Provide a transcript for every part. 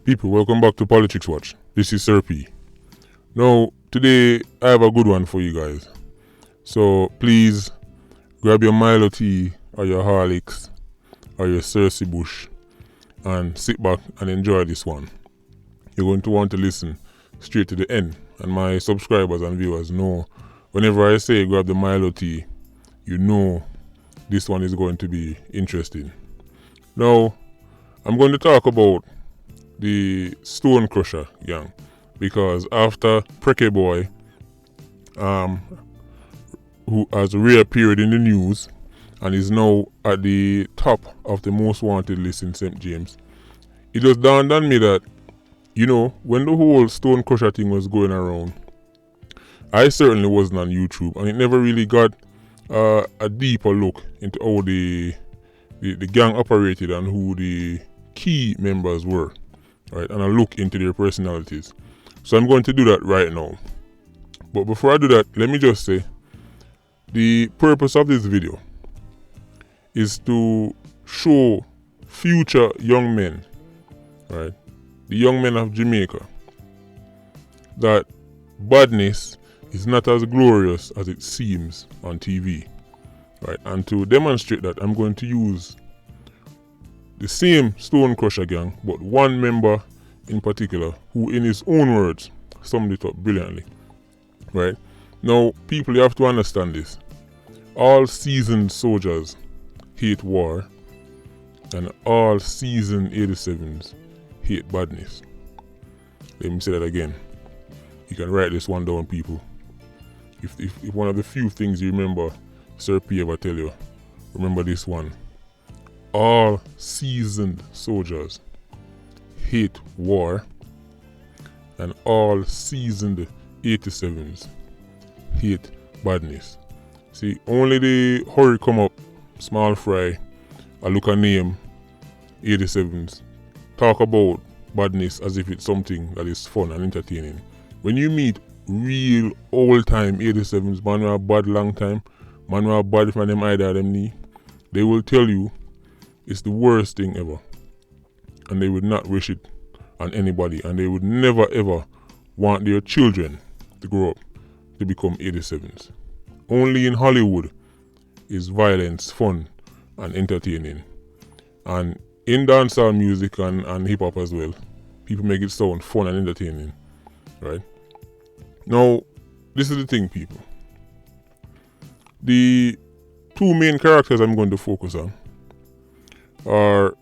People, welcome back to Politricks Watch. This is Sir P. Now, today I have a good one for you guys. So please grab your Milo tea or your Horlicks or your Cersei Bush and sit back and enjoy this one. You're going to want to listen straight to the end. And my subscribers and viewers know whenever I say grab the Milo tea, you know this one is going to be interesting. Now, I'm going to talk about the Stone Crusher gang, because after Preke Boy, who has reappeared in the news and is now at the top of the most wanted list in St. James, it just dawned on me that, you know, when the whole Stone Crusher thing was going around, I certainly wasn't on YouTube, and it never really got a deeper look into how the gang operated and who the key members were. Right, and a look into their personalities. So I'm going to do that right now. But before I do that, let me just say the purpose of this video is to show future young men, right, the young men of Jamaica, that badness is not as glorious as it seems on TV. Right, and to demonstrate that, I'm going to use the same Stone Crusher gang, but one member in particular who, in his own words, summed it up brilliantly. Right? Now, people, you have to understand this. All seasoned soldiers hate war, and all seasoned 87s hate badness. Let me say that again. You can write this one down, people. If one of the few things you remember Sir P ever tell you, remember this one. All seasoned soldiers hate war, and all seasoned 87s hate badness. See, only the hurry come up, small fry, a look a name, 87s, talk about badness as if it's something that is fun and entertaining. When you meet real old time 87s, man who are bad long time, man who are bad from them either them knee, they will tell you it's the worst thing ever, and they would not wish it on anybody, and they would never ever want their children to grow up to become 87s. Only in Hollywood is violence fun and entertaining, and in dancehall music and hip hop as well, people make it sound fun and entertaining. Right? Now, this is the thing, people. The two main characters I'm going to focus on are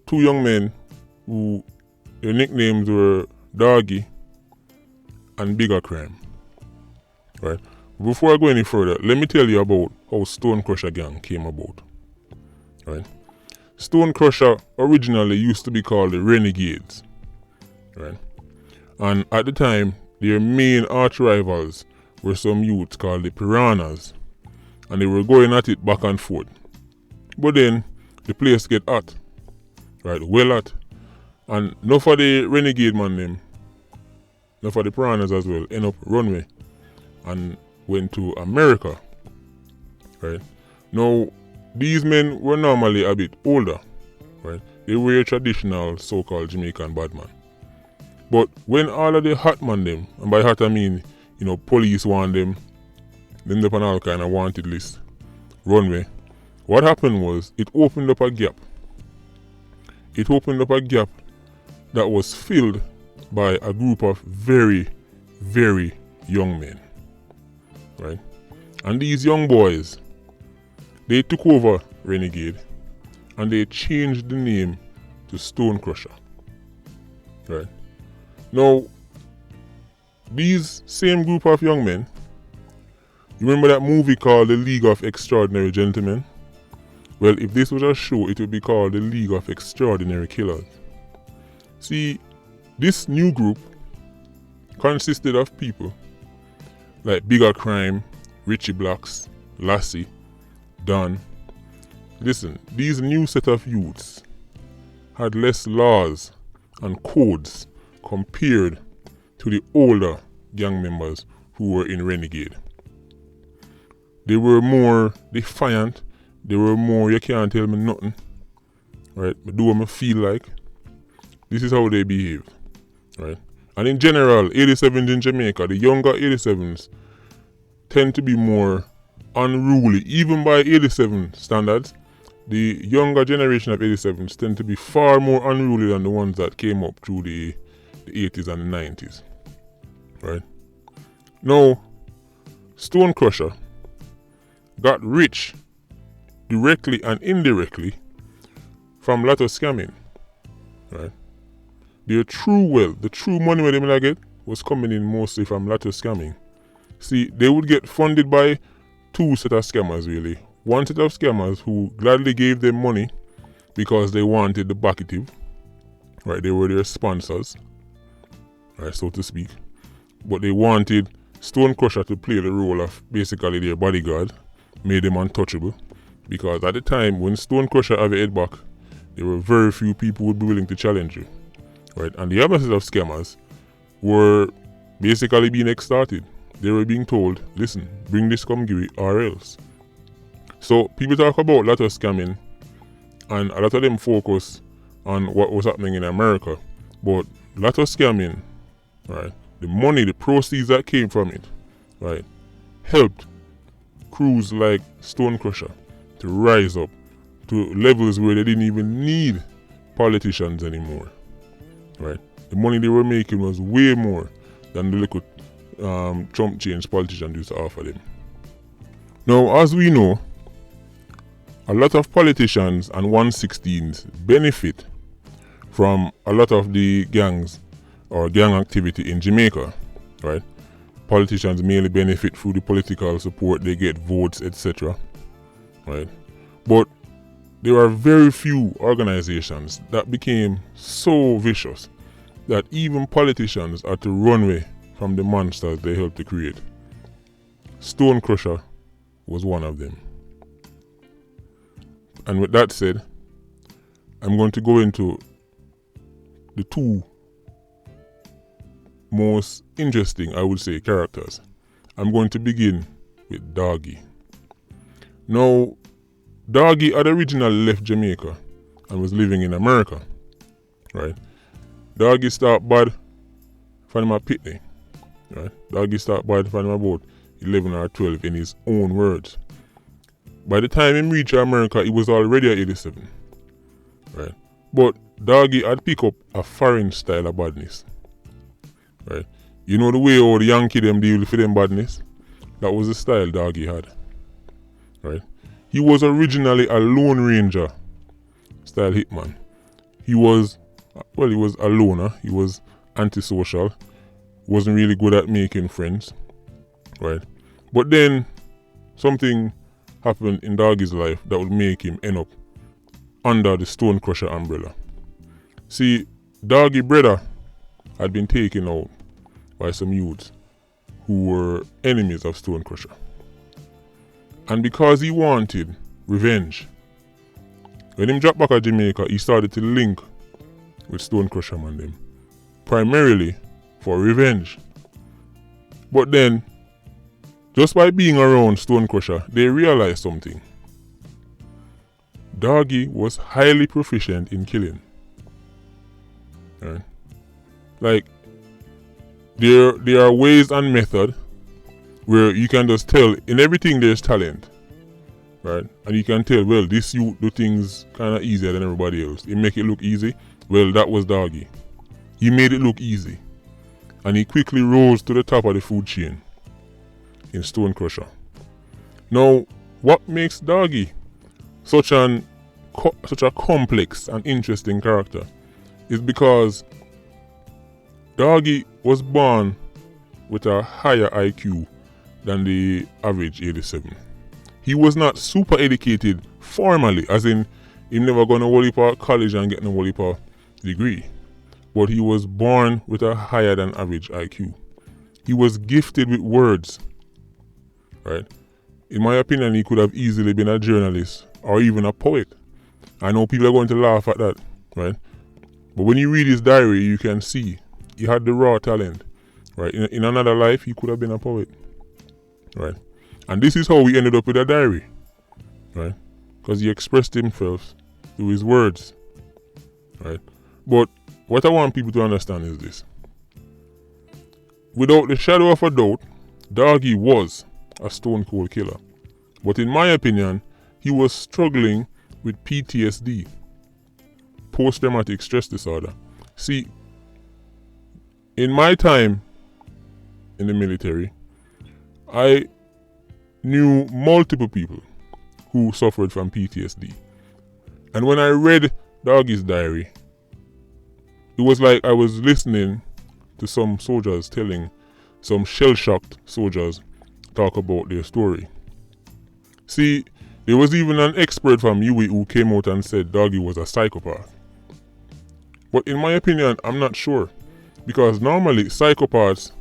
two young men who their nicknames were Doggy and Bigga Crime. Right? Before I go any further, let me tell you about how Stone Crusher gang came about. Right? Stone Crusher originally used to be called the Renegades. Right? And at the time, their main arch rivals were some youths called the Piranhas, and they were going at it back and forth. But then the place get hot, right? Well hot, and enough of the renegade man them, enough of the Piranhas as well, end up runway and went to America. Right? Now, these men were normally a bit older, right? They were a traditional so-called Jamaican badman. But when all of the hot man them, and by hot I mean, you know, police want them up on all kind of wanted list, runway, what happened was it opened up a gap. It opened up a gap that was filled by a group of very, very young men. Right? And these young boys, they took over Renegade and they changed the name to Stone Crusher. Right? Now, these same group of young men, you remember that movie called The League of Extraordinary Gentlemen? Well, if this was a show, it would be called The League of Extraordinary Killers. See, this new group consisted of people like Bigga Crime, Richie Blacks, Lassie, Don. Listen, these new set of youths had less laws and codes compared to the older gang members who were in Renegade. They were more defiant. They were more, you can't tell me nothing. Right? I do what I feel like. this is how they behave, right? And in general, 87s in Jamaica, the younger 87s tend to be more unruly. Even by 87 standards, the younger generation of 87s tend to be far more unruly than the ones that came up through the 80s and the 90s, right? Now, Stone Crusher got rich directly and indirectly from lotto scamming, right? Their true wealth, the true money where they may get, was coming in mostly from lotto scamming. See, they would get funded by two set of scammers really. One set of scammers who gladly gave them money because they wanted the backative, right? They were their sponsors, right, so to speak. But they wanted Stone Crusher to play the role of basically their bodyguard, made them untouchable. Because at the time when Stone Crusher have a head back, there were very few people who would be willing to challenge you, right? And the other set of scammers were basically being extorted. They were being told, listen, bring this come give it or else. So people talk about lotto scamming, and a lot of them focus on what was happening in America. But lotto scamming, right, the money, the proceeds that came from it, right, helped crews like Stone Crusher to rise up to levels where they didn't even need politicians anymore, right? The money they were making was way more than the little Trump change politicians used to offer them. Now, as we know, a lot of politicians and 116s benefit from a lot of the gangs or gang activity in Jamaica, right? Politicians mainly benefit through the political support, they get votes, etc., right? But there are very few organizations that became so vicious that even politicians had to run away from the monsters they helped to create. Stone Crusher was one of them. And with that said, I'm going to go into the two most interesting, I would say, characters. I'm going to begin with Doggy. Now, Doggy had originally left Jamaica and was living in America, right? Doggy started bad from my pitney, right? Doggy started bad from about 11 or 12 in his own words. By the time he reached America, he was already at 87, right? But Doggy had picked up a foreign style of badness, right? You know the way how the Yankee them deal with them badness? That was the style Doggy had, right? He was originally a Lone Ranger style hitman. He was a loner. He was antisocial. Wasn't really good at making friends, right? But then something happened in Doggy's life that would make him end up under the Stone Crusher umbrella. See, Doggy brother had been taken out by some youths who were enemies of Stone Crusher. And because he wanted revenge, when him dropped back at Jamaica, he started to link with Stone Crusher and them, primarily for revenge. But then, just by being around Stone Crusher, they realized something. Doggy was highly proficient in killing. Right? Like, there are ways and method where you can just tell in everything there's talent, right? And you can tell, well, this you do things kind of easier than everybody else. You make it look easy. Well, that was Doggy. He made it look easy, and he quickly rose to the top of the food chain in Stone Crusher. Now, what makes Doggy such a complex and interesting character is because Doggy was born with a higher IQ than the average 87. He was not super educated formally, as in he never gone to Walipa college and get a Walipa degree. But he was born with a higher than average IQ. He was gifted with words, right? In my opinion, he could have easily been a journalist or even a poet. I know people are going to laugh at that, right? But when you read his diary, you can see he had the raw talent, right? In another life, he could have been a poet, right? And this is how he ended up with a diary, right? Because he expressed himself through his words, right? But what I want people to understand is this. Without the shadow of a doubt, Doggy was a stone cold killer. But in my opinion, he was struggling with PTSD, post-traumatic stress disorder. See, in my time in the military, I knew multiple people who suffered from PTSD. And when I read Doggy's diary, it was like I was listening to some soldiers telling some shell-shocked soldiers talk about their story. See, there was even an expert from UE who came out and said Doggy was a psychopath. But in my opinion, I'm not sure. Because normally psychopaths,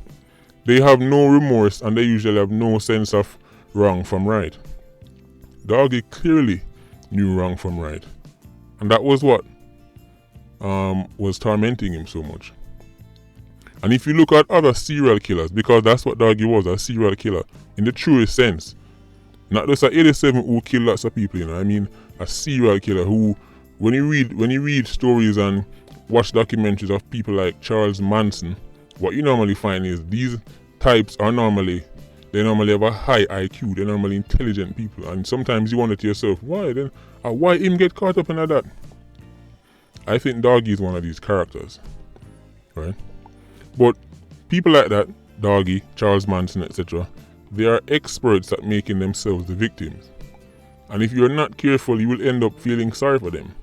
they have no remorse and they usually have no sense of wrong from right. Doggy clearly knew wrong from right. And that was what was tormenting him so much. And if you look at other serial killers, because that's what Doggy was, a serial killer, in the truest sense. Not just a 87 who killed lots of people, you know. I mean, a serial killer who, when you read stories and watch documentaries of people like Charles Manson, what you normally find is these types are normally have a high IQ. They're normally intelligent people, and sometimes you wonder to yourself, why then? Why him get caught up in that? I think Doggy is one of these characters, right? But people like that, Doggy, Charles Manson, etc., they are experts at making themselves the victims. And if you're not careful, you will end up feeling sorry for them.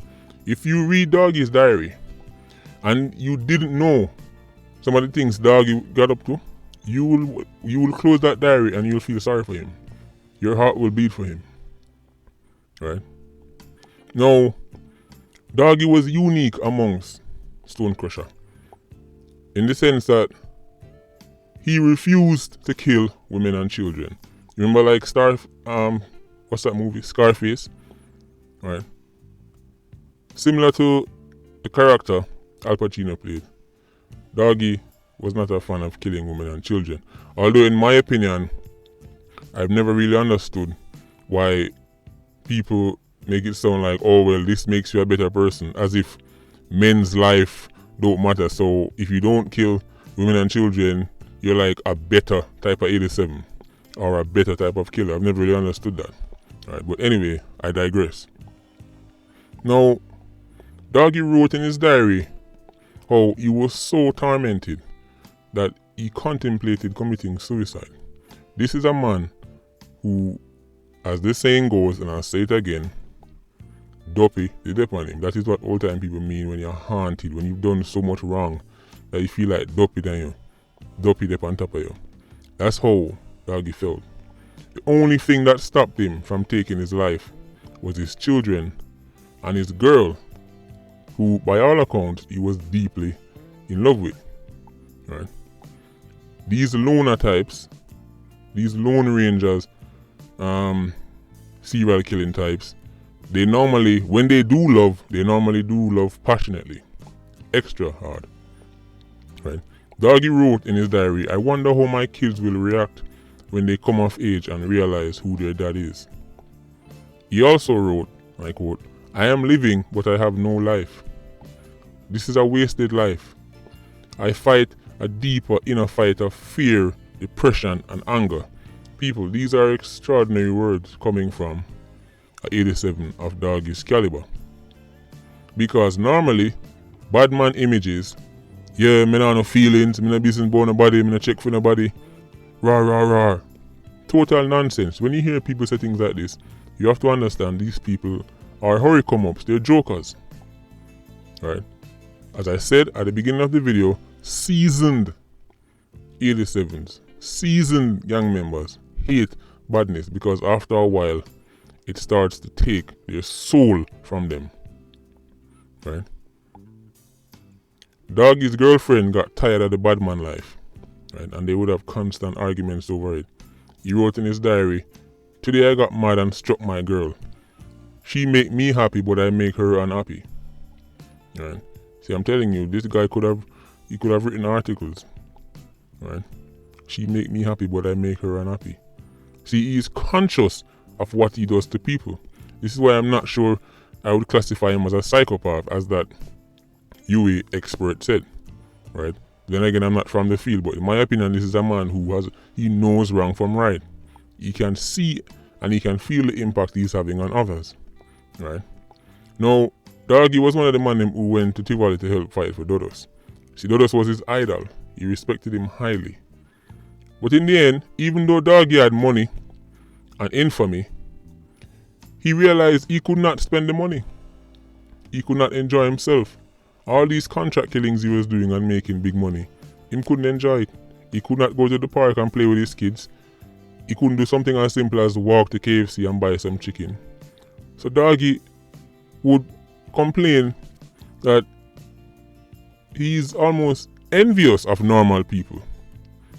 If you read Doggy's diary and you didn't know some of the things Doggy got up to, you will close that diary and you'll feel sorry for him. Your heart will beat for him. Right? Now, Doggy was unique amongst Stonecrusher in the sense that he refused to kill women and children. You remember like what's that movie? Scarface? Right? Similar to the character Al Pacino played, Doggy was not a fan of killing women and children. Although in my opinion, I've never really understood why people make it sound like, oh well, this makes you a better person, as if men's life don't matter. So if you don't kill women and children, you're like a better type of 87 or a better type of killer. I've never really understood that. Alright, but anyway, I digress. Now, Doggy wrote in his diary how he was so tormented that he contemplated committing suicide. This is a man who, as the saying goes, and I'll say it again, dopey the dep on him. That is what old time people mean when you're haunted, when you've done so much wrong that you feel like dopey than you. Dopey dep on top of you. That's how Doggy felt. The only thing that stopped him from taking his life was his children and his girl, who by all accounts he was deeply in love with. Right? These loner types, these lone rangers, serial killing types, they normally, when they do love passionately, extra hard. Right? Doggy wrote in his diary, I wonder how my kids will react when they come of age and realize who their dad is. He also wrote, I quote, I am living but I have no life. This is a wasted life. I fight a deeper inner fight of fear, depression and anger. People, these are extraordinary words coming from a 87 of Doggy's caliber. Because normally, bad man images, yeah, me nah no feelings, me no business about nobody, me no check for nobody, rah rah rah. Total nonsense. When you hear people say things like this, you have to understand these people are hurry come ups, they're jokers. Right? As I said at the beginning of the video, seasoned 87s, seasoned gang members hate badness because after a while it starts to take their soul from them. Right? Doggy's girlfriend got tired of the bad man life, right? And they would have constant arguments over it. He wrote in his diary, today I got mad and struck my girl. She make me happy but I make her unhappy. Right? See, I'm telling you, this guy could have written articles. Right? She make me happy but I make her unhappy. See, he's conscious of what he does to people. This is why I'm not sure I would classify him as a psychopath, as that UA expert said, right? Then again, I'm not from the field, but in my opinion, this is a man he knows wrong from right. He can see and he can feel the impact he's having on others, right? Now, Doggy was one of the men who went to Tivoli to help fight for Dodos. See, Dodos was his idol. He respected him highly. But in the end, even though Doggy had money and infamy, he realized he could not spend the money. He could not enjoy himself. All these contract killings he was doing and making big money, him couldn't enjoy it. He could not go to the park and play with his kids. He couldn't do something as simple as walk to KFC and buy some chicken. So Doggy would complain that he's almost envious of normal people,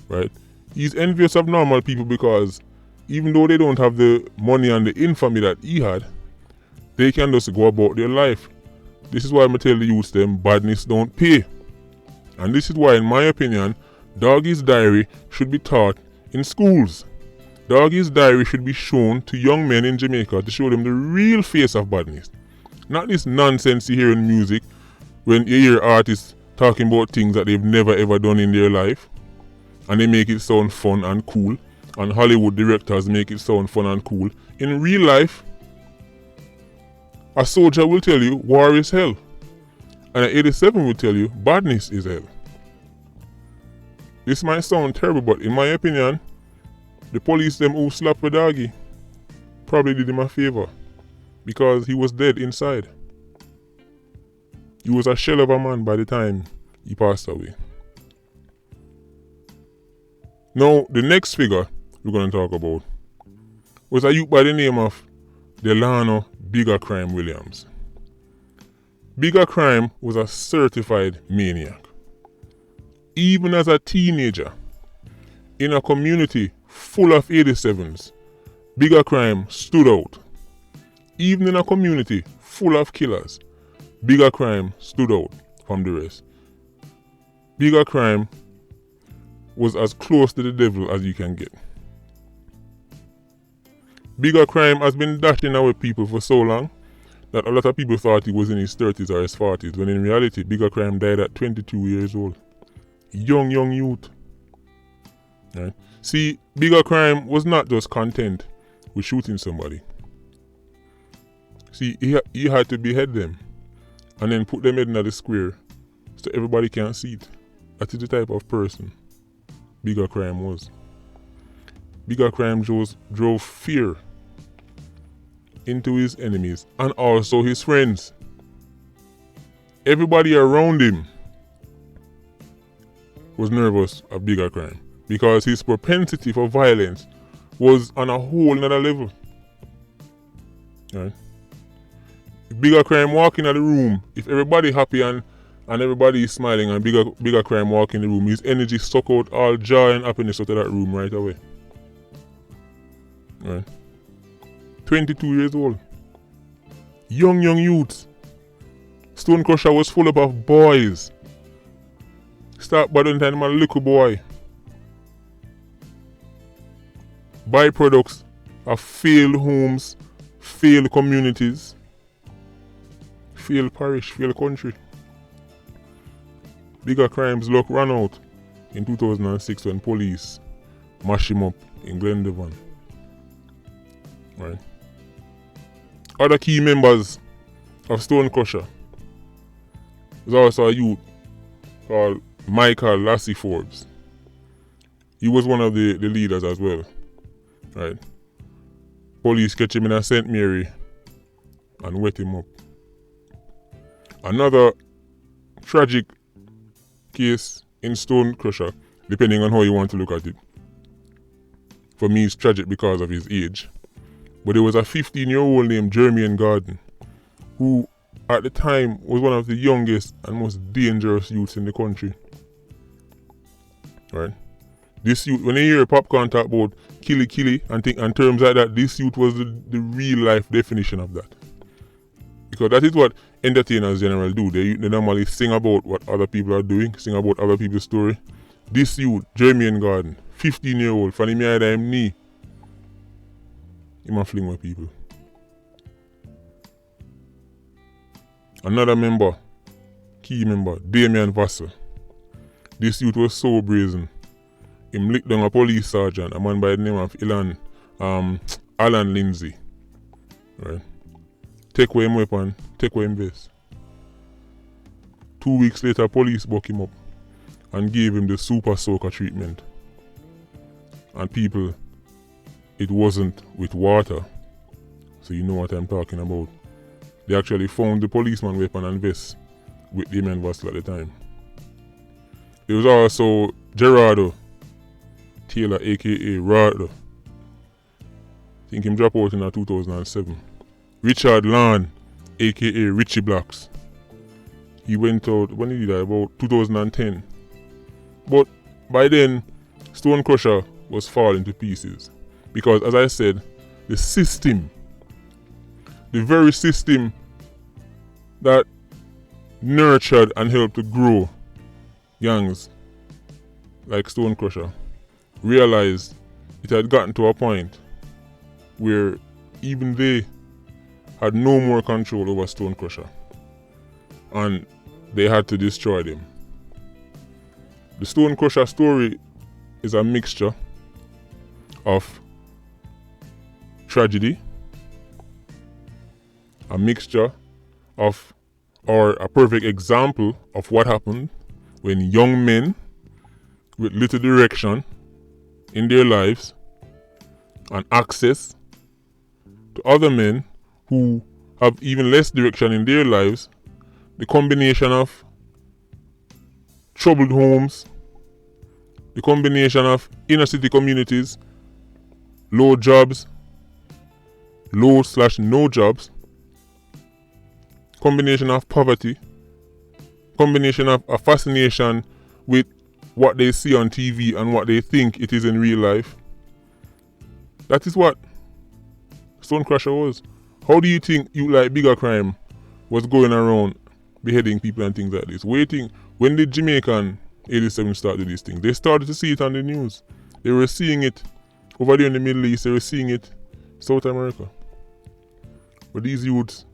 right? He's envious of normal people because even though they don't have the money and the infamy that he had, they can just go about their life. This is why I tell the youths them badness don't pay. And this is why, in my opinion, Doggy's diary should be taught in schools. Doggy's diary should be shown to young men in Jamaica to show them the real face of badness. Not this nonsense you hear in music when you hear artists talking about things that they've never ever done in their life and they make it sound fun and cool, and Hollywood directors make it sound fun and cool. In real life, a soldier will tell you war is hell, and an 87 will tell you badness is hell. This might sound terrible, but in my opinion, the police them who slapped the Doggy probably did him a favor because he was dead inside. He was a shell of a man by the time he passed away. Now, the next figure we're going to talk about was a youth by the name of Delano Bigga Crime Williams. Bigga Crime was a certified maniac. Even as a teenager, in a community full of 87s, Bigga Crime stood out. Even in a community full of killers, Bigga Crime stood out from the rest. Bigga Crime was as close to the devil as you can get. Bigga Crime has been dashing away people for so long that a lot of people thought he was in his 30s or his 40s, when in reality, Bigga Crime died at 22 years old. Young youth. Right? See, Bigga Crime was not just content with shooting somebody. See, he had to behead them and then put them in the square so everybody can see it. That is the type of person Bigga Crime was. Bigga Crime drove fear into his enemies and also his friends. Everybody around him was nervous of Bigga Crime because his propensity for violence was on a whole nother level. Right? If Bigga Crime walk in the room, if everybody happy and everybody is smiling and Bigga Crime walk in the room, his energy suck out all joy and happiness out of that room right away. Right? 22 years old. Young youths. Stone Crusher was full up of boys. Start by the time I'm a little boy. Byproducts of failed homes, failed communities, failed parish, failed country. Bigga Crime's luck ran out in 2006 when police mashed him up in Glendevon. Right. Other key members of Stone Crusher was also a youth called Michael Lassie Forbes. He was one of the leaders as well. Right. Police catch him in a St. Mary and wet him up. Another tragic case in Stone Crusher, depending on how you want to look at it. For me, it's tragic because of his age. But there was a 15-year-old named Jermaine Garden, who at the time was one of the youngest and most dangerous youths in the country. Right? This youth, when you hear Popcorn talk about killy and terms like that, this youth was the real life definition of that. Because that is what entertainers generally do. They normally sing about what other people are doing, sing about other people's story. This youth, Jermaine Garden, 15-year-old, from him either him knee, him a fling with people. Another member, key member, Damian Vassell. This youth was so brazen. Him licked down a police sergeant, a man by the name of Alan Lindsay. Right? Take away him weapon, take away him vest. 2 weeks later, police buck him up and gave him the super soaker treatment. And people, it wasn't with water. So you know what I'm talking about. They actually found the policeman weapon and vest with Damian Vassell at the time. There was also Gerardo Taylor, aka Rado. I think him dropped out in 2007. Richard Lawn, aka Richie Blacks. He went out, when did he die? About 2010. But by then, Stone Crusher was falling to pieces. Because as I said, the system, the very system that nurtured and helped to grow gangs like Stone Crusher, realized it had gotten to a point where even they had no more control over Stone Crusher. And they had to destroy them. The Stone Crusher story is a mixture of tragedy, a mixture of, or a perfect example of what happened when young men with little direction in their lives and access to other men who have even less direction in their lives, the combination of troubled homes, the combination of inner city communities, low jobs, low/no jobs, combination of poverty, combination of a fascination with what they see on TV and what they think it is in real life. That is what Stone Crusher was. How do you think you like Bigga Crime was going around beheading people and things like this? Waiting, when did Jamaican 87 start to these things? They started to see it on the news. They were seeing it over there in the Middle East. They were seeing it South America. But these youths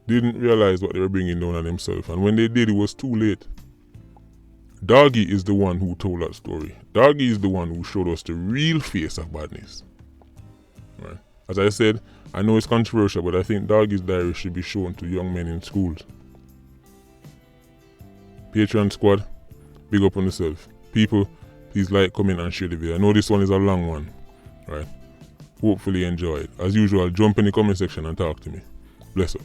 didn't realize what they were bringing down on themselves. And when they did, it was too late. Doggy is the one who told that story. Doggy is the one who showed us the real face of badness. Right? As I said, I know it's controversial, but I think Doggy's diary should be shown to young men in schools. Patreon squad, big up on yourself. People, please like, comment and share the video. I know this one is a long one. Right? Hopefully enjoy it. As usual, jump in the comment section and talk to me. Bless up.